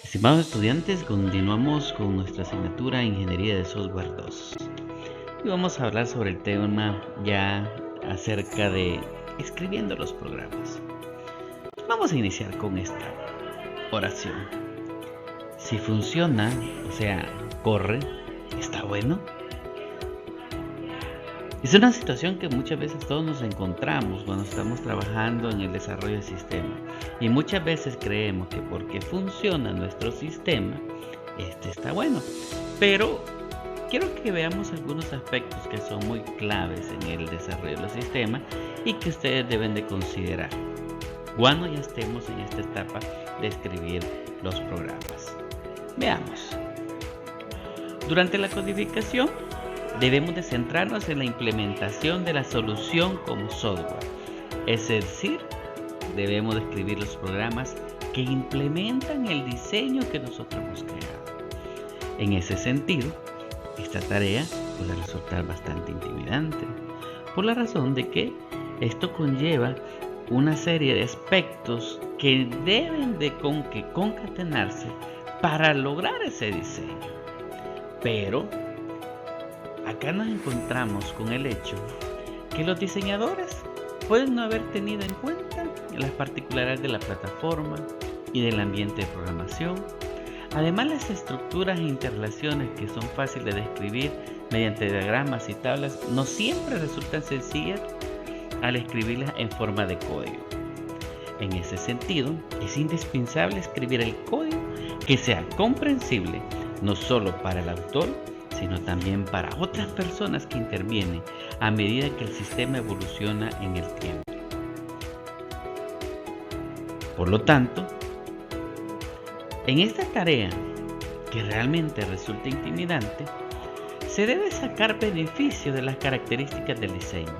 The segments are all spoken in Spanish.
Estimados estudiantes, continuamos con nuestra asignatura Ingeniería de Software 2. Y vamos a hablar sobre el tema ya acerca de escribiendo los programas. Vamos a iniciar con esta oración. Si funciona, o sea, corre, está bueno. Es una situación que muchas veces todos nos encontramos cuando estamos trabajando en el desarrollo del sistema. Y muchas veces creemos que porque funciona nuestro sistema, este está bueno. Pero quiero que veamos algunos aspectos que son muy claves en el desarrollo del sistema y que ustedes deben de considerar cuando ya estemos en esta etapa de escribir los programas. Veamos. Durante la codificación, debemos de centrarnos en la implementación de la solución como software. Es decir, debemos de escribir los programas que implementan el diseño que nosotros hemos creado. En ese sentido, esta tarea puede resultar bastante intimidante, por la razón de que esto conlleva una serie de aspectos que deben de concatenarse para lograr ese diseño. Pero acá nos encontramos con el hecho que los diseñadores pueden no haber tenido en cuenta las particularidades de la plataforma y del ambiente de programación. Además, las estructuras e interrelaciones que son fáciles de escribir mediante diagramas y tablas no siempre resultan sencillas al escribirlas en forma de código. En ese sentido, es indispensable escribir el código que sea comprensible no solo para el autor, sino también para otras personas que intervienen a medida que el sistema evoluciona en el tiempo. Por lo tanto, en esta tarea, que realmente resulta intimidante, se debe sacar beneficio de las características del diseño,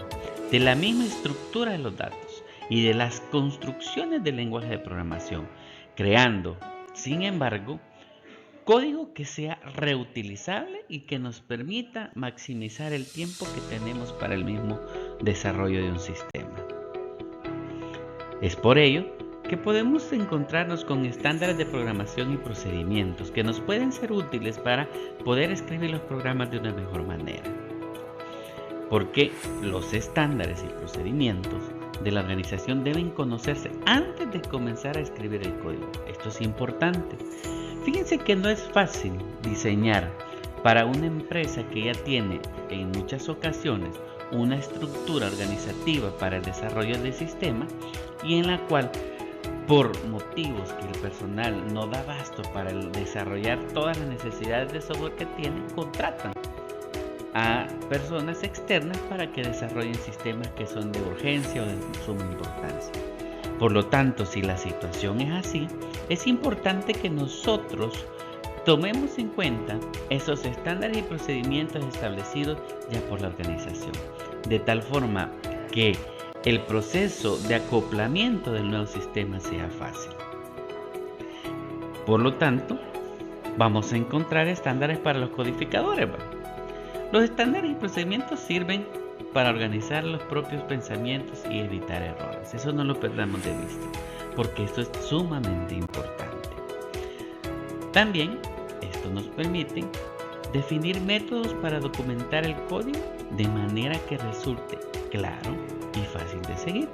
de la misma estructura de los datos y de las construcciones del lenguaje de programación, creando, sin embargo, código que sea reutilizable y que nos permita maximizar el tiempo que tenemos para el mismo desarrollo de un sistema. Es por ello que podemos encontrarnos con estándares de programación y procedimientos que nos pueden ser útiles para poder escribir los programas de una mejor manera. Porque los estándares y procedimientos de la organización deben conocerse antes de comenzar a escribir el código. Esto es importante. Fíjense que no es fácil diseñar para una empresa que ya tiene en muchas ocasiones una estructura organizativa para el desarrollo del sistema y en la cual, por motivos que el personal no da abasto para desarrollar todas las necesidades de software que tienen, contratan a personas externas para que desarrollen sistemas que son de urgencia o de suma importancia. Por lo tanto, si la situación es así, es importante que nosotros tomemos en cuenta esos estándares y procedimientos establecidos ya por la organización, de tal forma que el proceso de acoplamiento del nuevo sistema sea fácil. Por lo tanto, vamos a encontrar estándares para los codificadores. Los estándares y procedimientos sirven para organizar los propios pensamientos y evitar errores. Eso no lo perdamos de vista, porque esto es sumamente importante. También, esto nos permite definir métodos para documentar el código de manera que resulte claro y fácil de seguir.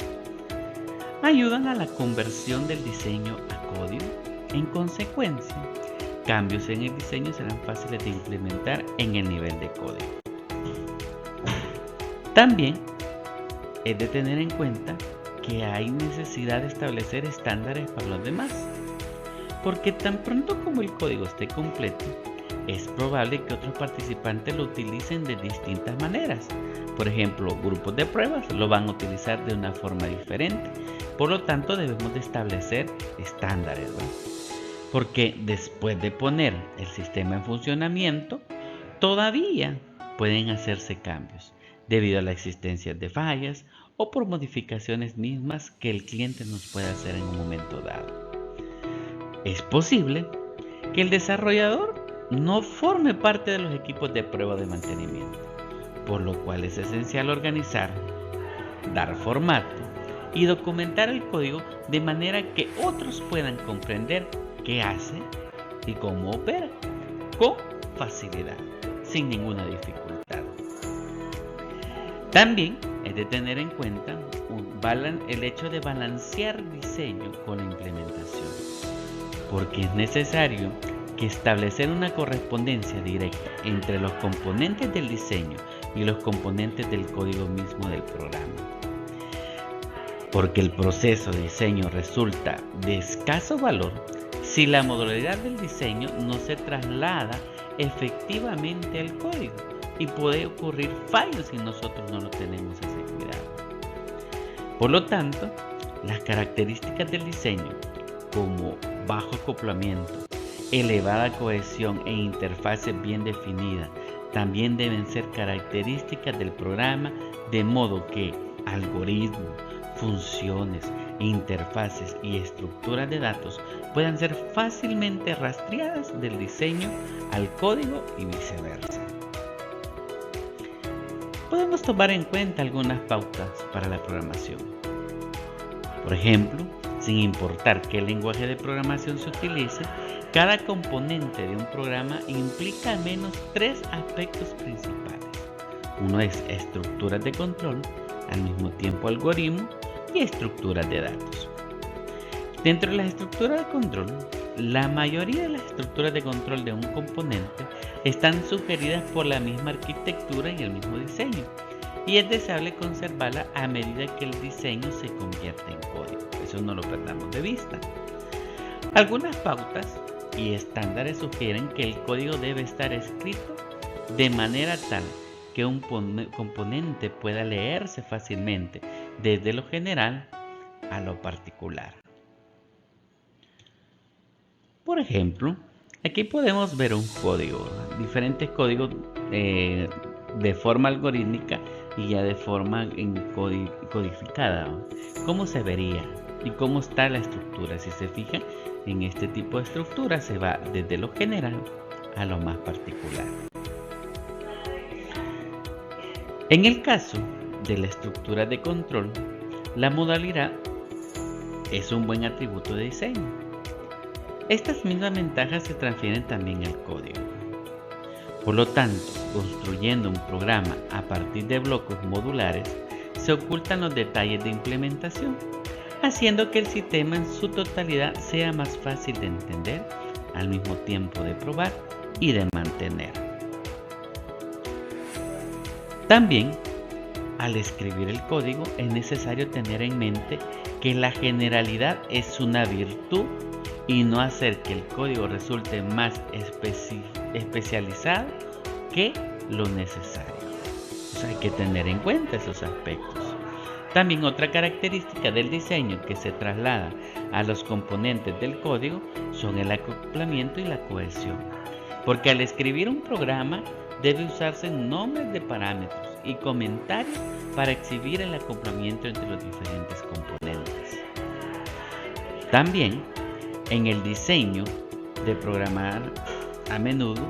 Ayudan a la conversión del diseño a código. En consecuencia, cambios en el diseño serán fáciles de implementar en el nivel de código. También es de tener en cuenta que hay necesidad de establecer estándares para los demás, porque tan pronto como el código esté completo, es probable que otros participantes lo utilicen de distintas maneras. Por ejemplo, grupos de pruebas lo van a utilizar de una forma diferente. Por lo tanto, debemos de establecer estándares, ¿no? Porque después de poner el sistema en funcionamiento, todavía pueden hacerse cambios debido a la existencia de fallas o por modificaciones mismas que el cliente nos pueda hacer en un momento dado. Es posible que el desarrollador no forme parte de los equipos de prueba de mantenimiento, por lo cual es esencial organizar, dar formato y documentar el código de manera que otros puedan comprender qué hace y cómo opera, con facilidad, sin ninguna dificultad. También es de tener en cuenta el hecho de balancear diseño con la implementación, porque es necesario que establecer una correspondencia directa entre los componentes del diseño y los componentes del código mismo del programa. Porque el proceso de diseño resulta de escaso valor si la modularidad del diseño no se traslada efectivamente al código, y puede ocurrir fallos si nosotros no lo tenemos ese cuidado. Por lo tanto, las características del diseño, como bajo acoplamiento, elevada cohesión e interfaces bien definidas, también deben ser características del programa, de modo que algoritmos, funciones, interfaces y estructuras de datos puedan ser fácilmente rastreadas del diseño al código y viceversa. Podemos tomar en cuenta algunas pautas para la programación. Por ejemplo, sin importar qué lenguaje de programación se utilice, cada componente de un programa implica al menos 3 aspectos principales. Uno es estructuras de control, al mismo tiempo algoritmos y estructuras de datos. Dentro de las estructuras de control, la mayoría de las estructuras de control de un componente están sugeridas por la misma arquitectura y el mismo diseño, y es deseable conservarla a medida que el diseño se convierte en código. Eso no lo perdamos de vista. Algunas pautas y estándares sugieren que el código debe estar escrito de manera tal que un componente pueda leerse fácilmente desde lo general a lo particular. Por ejemplo, aquí podemos ver un código, diferentes códigos de forma algorítmica y ya de forma codificada. ¿Cómo se vería y cómo está la estructura? Si se fijan, en este tipo de estructura se va desde lo general a lo más particular. En el caso de la estructura de control, la modalidad es un buen atributo de diseño. Estas mismas ventajas se transfieren también al código. Por lo tanto, construyendo un programa a partir de bloques modulares, se ocultan los detalles de implementación, haciendo que el sistema en su totalidad sea más fácil de entender, al mismo tiempo de probar y de mantener. También, al escribir el código, es necesario tener en mente que la generalidad es una virtud y no hacer que el código resulte más especializado que lo necesario. O sea, hay que tener en cuenta esos aspectos. También otra característica del diseño que se traslada a los componentes del código son el acoplamiento y la cohesión. Porque al escribir un programa debe usarse nombres de parámetros y comentarios para exhibir el acoplamiento entre los diferentes componentes. También en el diseño de programar, a menudo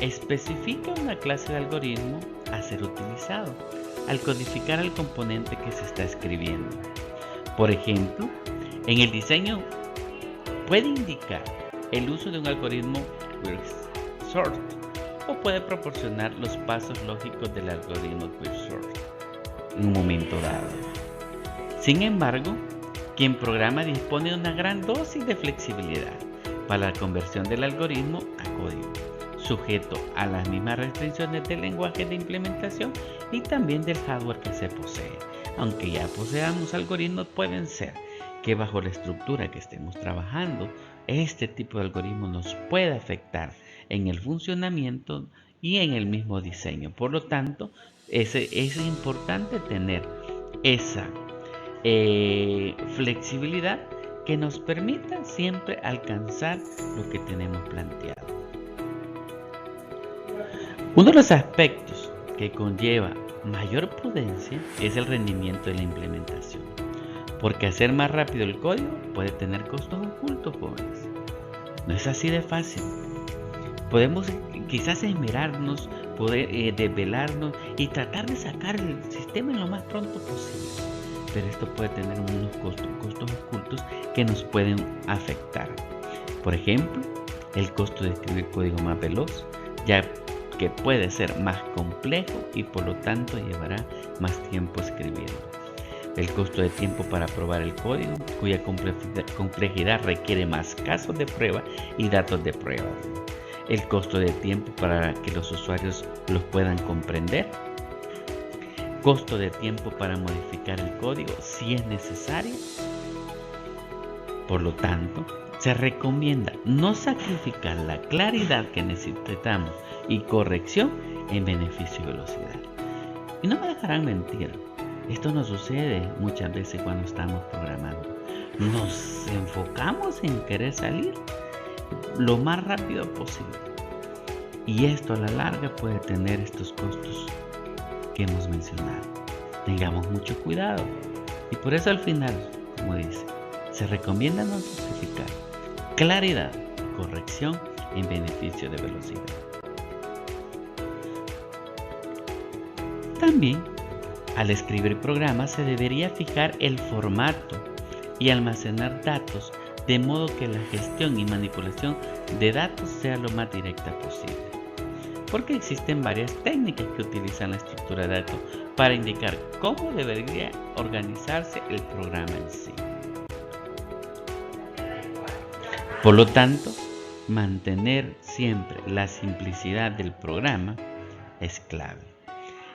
especifica una clase de algoritmo a ser utilizado al codificar el componente que se está escribiendo. Por ejemplo, en el diseño puede indicar el uso de un algoritmo quicksort o puede proporcionar los pasos lógicos del algoritmo quicksort en un momento dado. Sin embargo, quien programa dispone de una gran dosis de flexibilidad para la conversión del algoritmo a código, sujeto a las mismas restricciones del lenguaje de implementación y también del hardware que se posee. Aunque ya poseamos algoritmos, pueden ser que bajo la estructura que estemos trabajando, este tipo de algoritmo nos pueda afectar en el funcionamiento y en el mismo diseño. Por lo tanto, es importante tener esa flexibilidad que nos permita siempre alcanzar lo que tenemos planteado. Uno de los aspectos que conlleva mayor prudencia es el rendimiento de la implementación, porque hacer más rápido el código puede tener costos ocultos, jóvenes. No es así de fácil. Podemos quizás esmerarnos, poder desvelarnos y tratar de sacar el sistema lo más pronto posible, pero esto puede tener unos costos ocultos que nos pueden afectar. Por ejemplo, el costo de escribir código más veloz, ya que puede ser más complejo y por lo tanto llevará más tiempo escribirlo. El costo de tiempo para probar el código, cuya complejidad requiere más casos de prueba y datos de prueba. El costo de tiempo para que los usuarios los puedan comprender. Costo de tiempo para modificar el código si es necesario. Por lo tanto, se recomienda no sacrificar la claridad que necesitamos y corrección en beneficio de velocidad. Y no me dejarán mentir, esto nos sucede muchas veces cuando estamos programando. Nos enfocamos en querer salir lo más rápido posible. Y esto a la larga puede tener estos costos que hemos mencionado. Tengamos mucho cuidado. Y por eso al final, como dice, se recomienda no sacrificar claridad, corrección en beneficio de velocidad. También, al escribir programas se debería fijar el formato y almacenar datos de modo que la gestión y manipulación de datos sea lo más directa posible. Porque existen varias técnicas que utilizan la estructura de datos para indicar cómo debería organizarse el programa en sí. Por lo tanto, mantener siempre la simplicidad del programa es clave.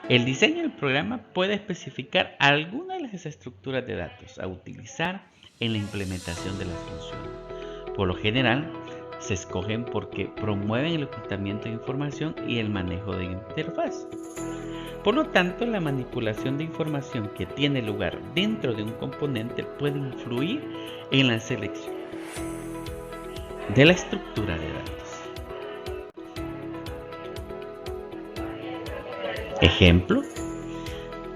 El diseño del programa puede especificar algunas de las estructuras de datos a utilizar en la implementación de las funciones. Por lo general, se escogen porque promueven el ocultamiento de información y el manejo de interfaz. Por lo tanto, la manipulación de información que tiene lugar dentro de un componente puede influir en la selección de la estructura de datos. Ejemplo.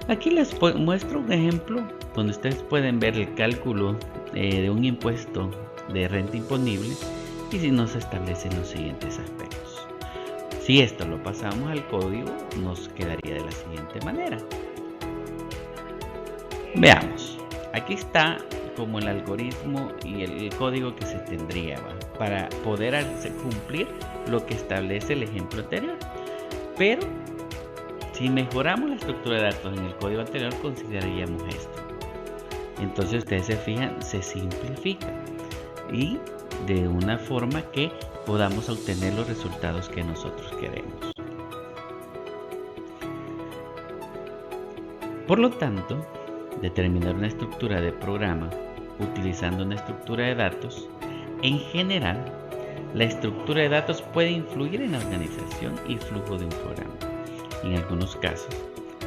Aquí les muestro un ejemplo donde ustedes pueden ver el cálculo de un impuesto de renta imponible y si nos establecen los siguientes aspectos. Si esto lo pasamos al código, nos quedaría de la siguiente manera. Veamos. Aquí está como el algoritmo y el código que se tendría para poder cumplir lo que establece el ejemplo anterior. Pero si mejoramos la estructura de datos en el código anterior, consideraríamos esto. Entonces ustedes se fijan, se simplifica y de una forma que podamos obtener los resultados que nosotros queremos. Por lo tanto, determinar una estructura de programa utilizando una estructura de datos, en general, la estructura de datos puede influir en la organización y flujo de un programa. En algunos casos,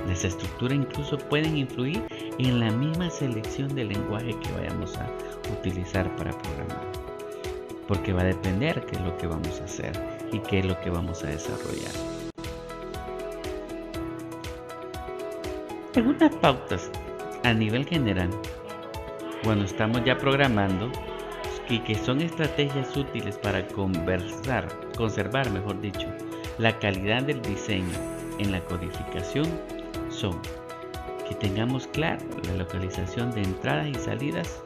las estructuras incluso pueden influir en la misma selección del lenguaje que vayamos a utilizar para programar, porque va a depender qué es lo que vamos a hacer y qué es lo que vamos a desarrollar. Algunas pautas a nivel general, cuando estamos ya programando, y que son estrategias útiles para conservar, la calidad del diseño en la codificación, son que tengamos claro la localización de entradas y salidas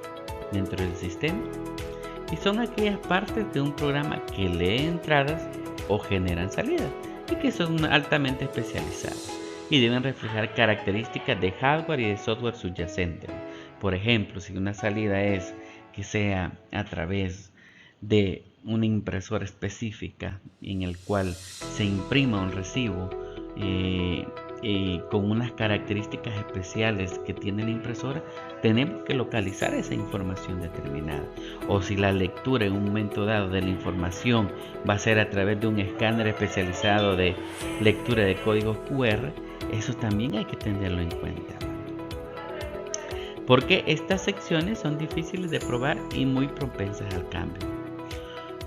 dentro del sistema, y son aquellas partes de un programa que lee entradas o generan salidas y que son altamente especializadas y deben reflejar características de hardware y de software subyacente. Por ejemplo, si una salida es que sea a través de una impresora específica en el cual se imprima un recibo con unas características especiales que tiene la impresora, tenemos que localizar esa información determinada. O si la lectura en un momento dado de la información va a ser a través de un escáner especializado de lectura de códigos QR, eso también hay que tenerlo en cuenta, porque estas secciones son difíciles de probar y muy propensas al cambio.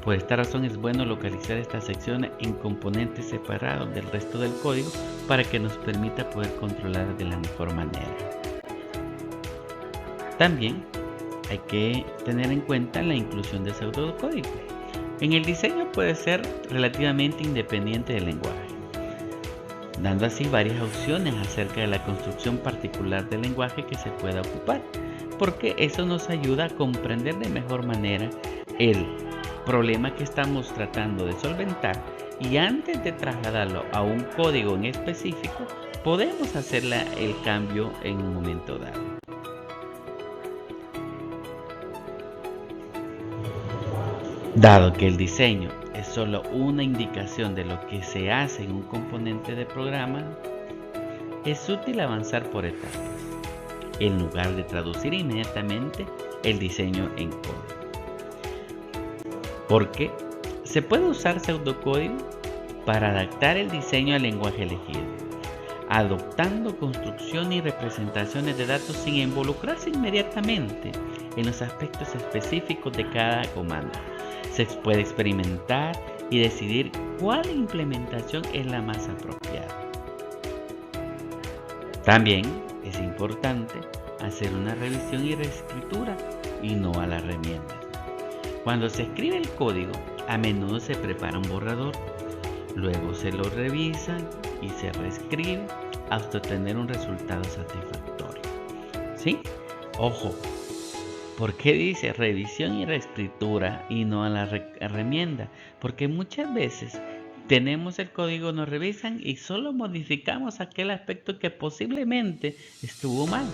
Por esta razón es bueno localizar estas secciones en componentes separados del resto del código para que nos permita poder controlar de la mejor manera. También hay que tener en cuenta la inclusión de pseudocódigo. En el diseño puede ser relativamente independiente del lenguaje, dando así varias opciones acerca de la construcción particular del lenguaje que se pueda ocupar, porque eso nos ayuda a comprender de mejor manera el problema que estamos tratando de solventar, y antes de trasladarlo a un código en específico, podemos hacer el cambio en un momento dado. Dado que el diseño es solo una indicación de lo que se hace en un componente de programa, es útil avanzar por etapas, en lugar de traducir inmediatamente el diseño en código. Porque se puede usar pseudocódigo para adaptar el diseño al lenguaje elegido, adoptando construcción y representaciones de datos sin involucrarse inmediatamente en los aspectos específicos de cada comando. Se puede experimentar y decidir cuál implementación es la más apropiada. También es importante hacer una revisión y reescritura y no a la remienda. Cuando se escribe el código, a menudo se prepara un borrador, luego se lo revisa y se reescribe hasta obtener un resultado satisfactorio. ¿Sí? Ojo, ¿por qué dice revisión y reescritura y no a la remienda? Porque muchas veces tenemos el código, nos revisan y solo modificamos aquel aspecto que posiblemente estuvo mal,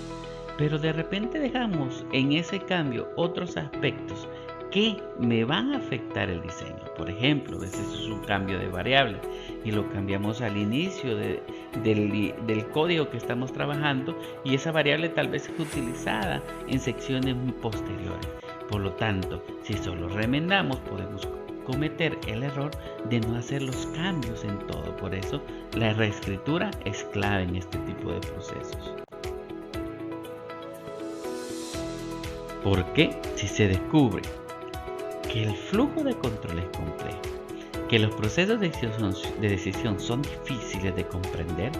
pero de repente dejamos en ese cambio otros aspectos que me van a afectar el diseño. Por ejemplo, a veces es un cambio de variable y lo cambiamos al inicio del código que estamos trabajando, y esa variable tal vez es utilizada en secciones muy posteriores. Por lo tanto, si solo remendamos, podemos cometer el error de no hacer los cambios en todo. Por eso la reescritura es clave en este tipo de procesos. Porque si se descubre que el flujo de control es complejo, que los procesos de decisión son difíciles de comprender,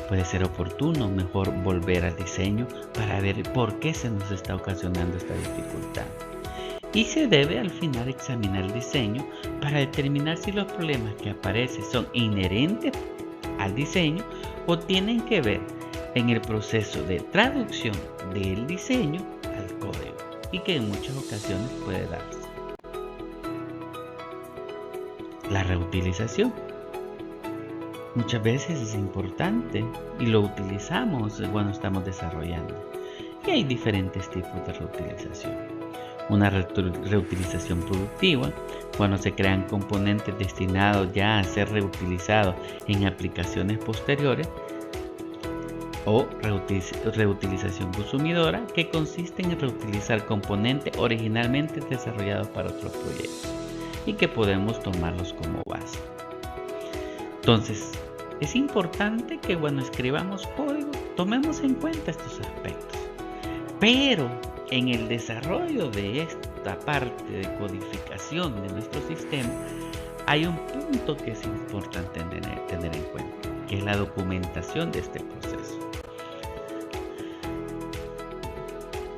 puede ser oportuno mejor volver al diseño para ver por qué se nos está ocasionando esta dificultad. Y se debe al final examinar el diseño para determinar si los problemas que aparecen son inherentes al diseño o tienen que ver en el proceso de traducción del diseño al código, y que en muchas ocasiones puede darse. La reutilización muchas veces es importante y lo utilizamos cuando estamos desarrollando. Y hay diferentes tipos de reutilización. Una reutilización productiva, cuando se crean componentes destinados ya a ser reutilizados en aplicaciones posteriores. O reutilización consumidora, que consiste en reutilizar componentes originalmente desarrollados para otros proyectos y que podemos tomarlos como base. Entonces, es importante que cuando escribamos código tomemos en cuenta estos aspectos. Pero en el desarrollo de esta parte de codificación de nuestro sistema, hay un punto que es importante tener en cuenta, que es la documentación de este proceso.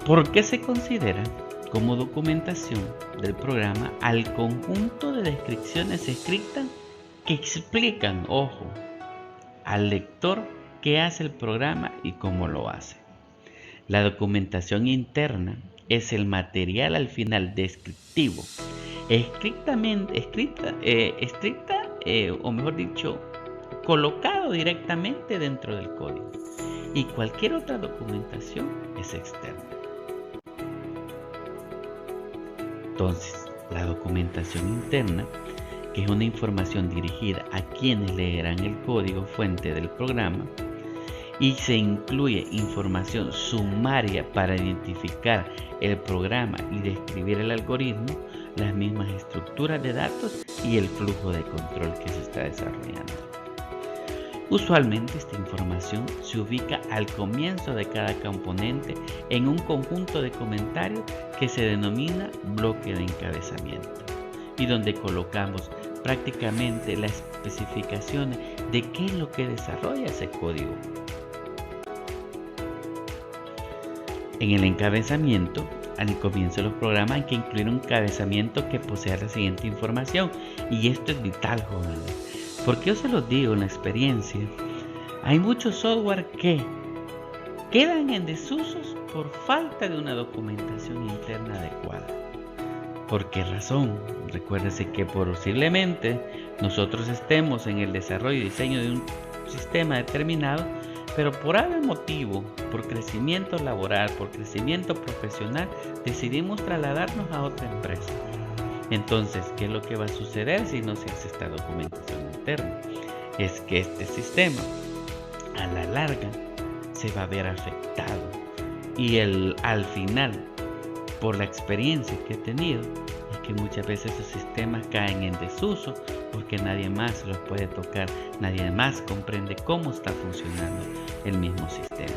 ¿Por qué se considera como documentación del programa al conjunto de descripciones escritas que explican, ojo, al lector qué hace el programa y cómo lo hace? La documentación interna es el material al final descriptivo, colocado directamente dentro del código, y cualquier otra documentación es externa. Entonces, la documentación interna, que es una información dirigida a quienes leerán el código fuente del programa, y se incluye información sumaria para identificar el programa y describir el algoritmo, las mismas estructuras de datos y el flujo de control que se está desarrollando. Usualmente esta información se ubica al comienzo de cada componente en un conjunto de comentarios que se denomina bloque de encabezamiento, y donde colocamos prácticamente las especificaciones de qué es lo que desarrolla ese código. En el encabezamiento, al comienzo de los programas hay que incluir un encabezamiento que posea la siguiente información, y esto es vital, jóvenes, porque yo se los digo en la experiencia, hay muchos software que quedan en desusos por falta de una documentación interna adecuada. ¿Por qué razón? Recuérdese que posiblemente nosotros estemos en el desarrollo y diseño de un sistema determinado, pero por algún motivo, por crecimiento laboral, por crecimiento profesional, decidimos trasladarnos a otra empresa. Entonces, ¿qué es lo que va a suceder si no se hace esta documentación interna? Es que este sistema, a la larga, se va a ver afectado. Y al final, por la experiencia que he tenido, es que muchas veces esos sistemas caen en desuso porque nadie más los puede tocar, nadie más comprende cómo está funcionando el mismo sistema.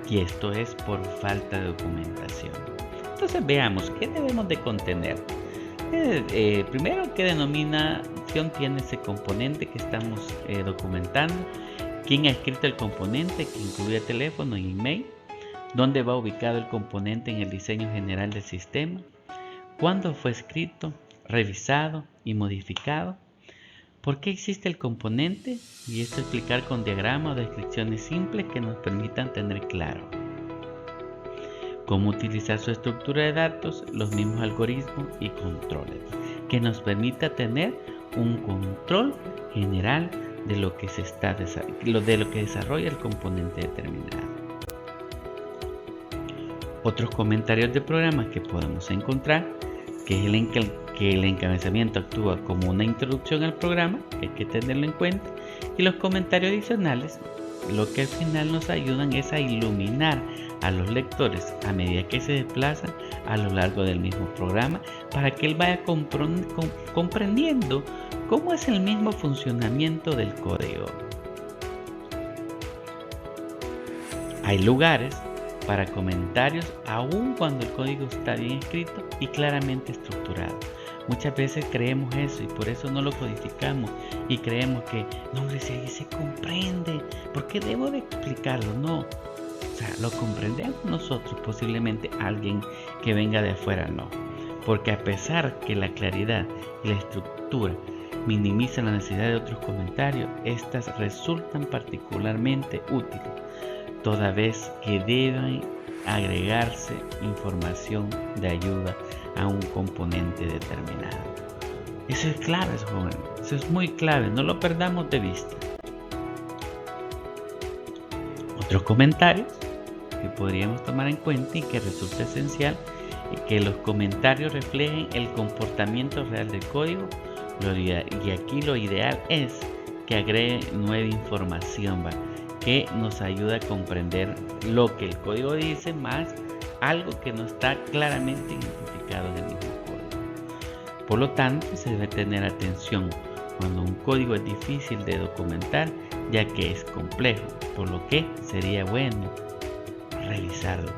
Y esto es por falta de documentación. Entonces veamos, ¿qué debemos de contener? Primero, ¿qué denominación tiene ese componente que estamos documentando? ¿Quién ha escrito el componente que incluye teléfono y email? ¿Dónde va ubicado el componente en el diseño general del sistema? ¿Cuándo fue escrito, revisado y modificado? ¿Por qué existe el componente? Y esto explicar con diagramas o descripciones simples que nos permitan tener claro cómo utilizar su estructura de datos, los mismos algoritmos y controles, que nos permita tener un control general de lo que desarrolla el componente determinado. Otros comentarios de programas que podemos encontrar, que es que el encabezamiento actúa como una introducción al programa, que hay que tenerlo en cuenta, y los comentarios adicionales, lo que al final nos ayudan es a iluminar a los lectores a medida que se desplazan a lo largo del mismo programa, para que él vaya comprendiendo cómo es el mismo funcionamiento del código. Hay lugares para comentarios aun cuando el código está bien escrito y claramente estructurado. Muchas veces creemos eso y por eso no lo codificamos y creemos que, no hombre, si ahí se comprende, ¿por qué debo de explicarlo? No, o sea, lo comprendemos nosotros, posiblemente alguien que venga de afuera no. Porque a pesar que la claridad y la estructura minimizan la necesidad de otros comentarios, estas resultan particularmente útiles, toda vez que deben agregarse información de ayuda a un componente determinado. Eso es clave, jóvenes. Eso es muy clave, no lo perdamos de vista. Otros comentarios que podríamos tomar en cuenta y que resulta esencial es que los comentarios reflejen el comportamiento real del código, y aquí lo ideal es que agregue nueva información, que nos ayuda a comprender lo que el código dice, más algo que no está claramente identificado en el mismo código. Por lo tanto, se debe tener atención cuando un código es difícil de documentar, ya que es complejo, por lo que sería bueno revisarlo.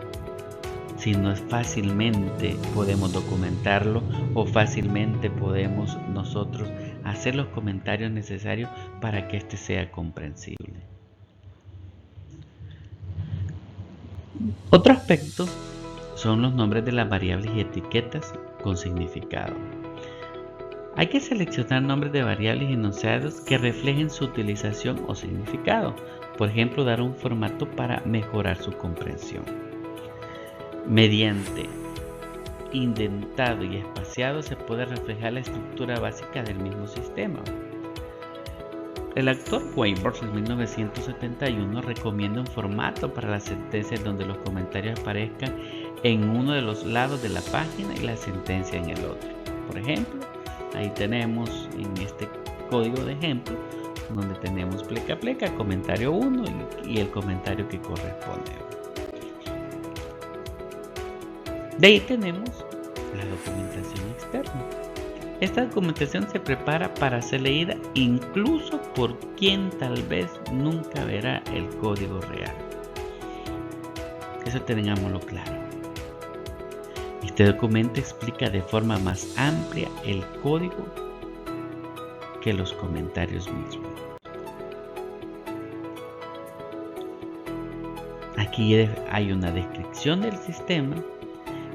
Si no es fácilmente podemos documentarlo o fácilmente podemos nosotros hacer los comentarios necesarios para que este sea comprensible. Otro aspecto son los nombres de las variables y etiquetas con significado. Hay que seleccionar nombres de variables y enunciados que reflejen su utilización o significado. Por ejemplo, dar un formato para mejorar su comprensión. Mediante indentado y espaciado se puede reflejar la estructura básica del mismo sistema. El autor Weisbrot en 1971 recomienda un formato para las sentencias donde los comentarios aparezcan en uno de los lados de la página y la sentencia en el otro. Por ejemplo, ahí tenemos en este código de ejemplo donde tenemos pleca, comentario 1 y el comentario que corresponde. De ahí tenemos la documentación externa. Esta documentación se prepara para ser leída incluso por quien tal vez nunca verá el código real. Eso tengámoslo claro. Este documento explica de forma más amplia el código que los comentarios mismos. Aquí hay una descripción del sistema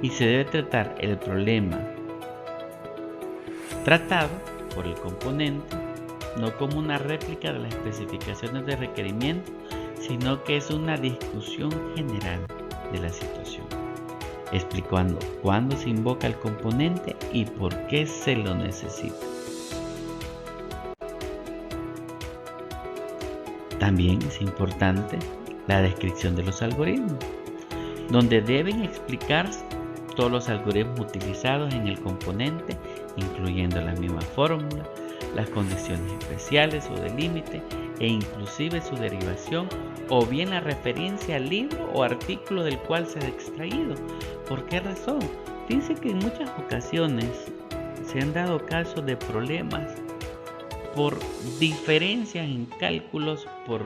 y se debe tratar el problema tratado por el componente, no como una réplica de las especificaciones de requerimiento, sino que es una discusión general de la situación. explicando cuándo se invoca el componente y por qué se lo necesita. También es importante la descripción de los algoritmos, donde deben explicarse todos los algoritmos utilizados en el componente, incluyendo la misma fórmula, las condiciones especiales o de límite e inclusive su derivación o bien la referencia al libro o artículo del cual se ha extraído. ¿Por qué razón? Fíjense que en muchas ocasiones se han dado casos de problemas por diferencias en cálculos por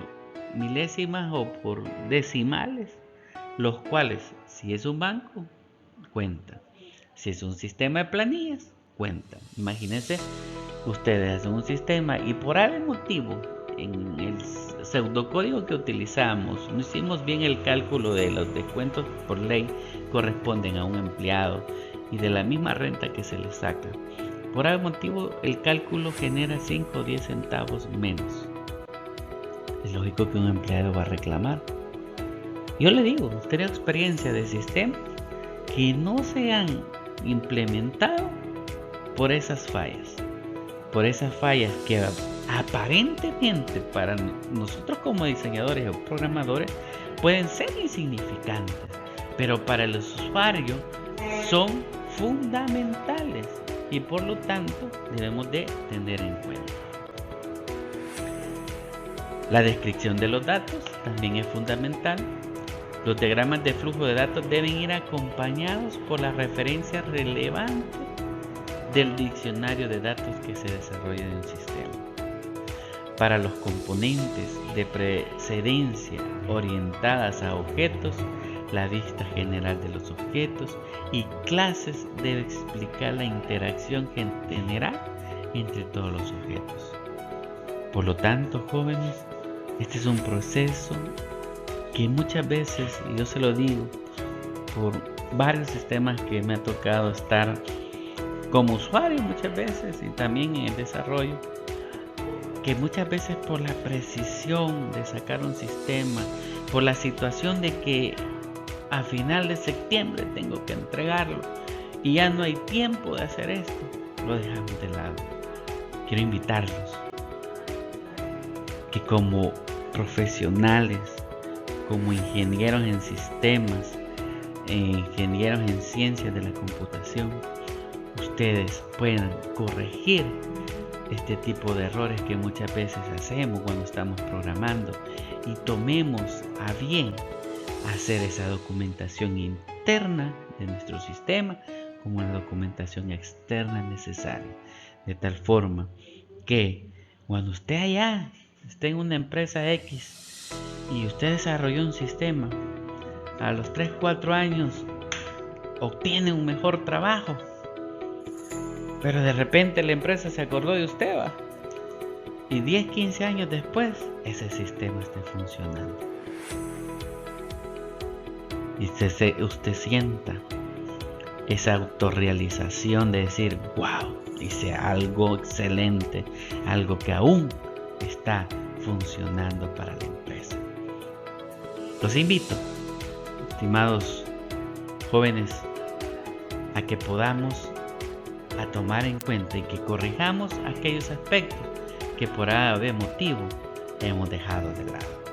milésimas o por decimales, los cuales, si es un banco, cuenta. Si es un sistema de planillas, cuenta. Imagínense, ustedes hacen un sistema y por algún motivo en el pseudocódigo que utilizamos no hicimos bien el cálculo de los descuentos por ley corresponden a un empleado y de la misma renta que se le saca. Por algún motivo el cálculo genera 5 o 10 centavos menos. Es lógico que un empleado va a reclamar. Yo le digo, tengo experiencia de sistemas que no se han implementado por esas fallas. Por esas fallas que aparentemente para nosotros como diseñadores o programadores pueden ser insignificantes, pero para los usuarios son fundamentales y por lo tanto debemos de tener en cuenta. La descripción de los datos también es fundamental. Los diagramas de flujo de datos deben ir acompañados por la referencia relevante del diccionario de datos que se desarrolla en el sistema. Para los componentes de precedencia orientadas a objetos, la vista general de los objetos y clases debe explicar la interacción general entre todos los objetos. Por lo tanto, jóvenes, este es un proceso que muchas veces, y yo se lo digo, por varios sistemas que me ha tocado estar como usuario muchas veces y también en el desarrollo, que muchas veces por la precisión de sacar un sistema, por la situación de que a final de septiembre tengo que entregarlo y ya no hay tiempo de hacer esto, lo dejamos de lado. Quiero invitarlos que como profesionales, como ingenieros en sistemas, ingenieros en ciencias de la computación, ustedes puedan corregir este tipo de errores que muchas veces hacemos cuando estamos programando y tomemos a bien hacer esa documentación interna de nuestro sistema como una documentación externa necesaria, de tal forma que cuando usted allá esté en una empresa X y usted desarrolló un sistema, a los 3-4 años obtiene un mejor trabajo, pero de repente la empresa se acordó de usted, ¿va? Y 10-15 años después ese sistema está funcionando y usted sienta esa autorrealización de decir, wow, hice algo excelente, algo que aún está funcionando para la empresa. Los invito, estimados jóvenes, a que podamos a tomar en cuenta y que corrijamos aquellos aspectos que por ave motivo hemos dejado de lado.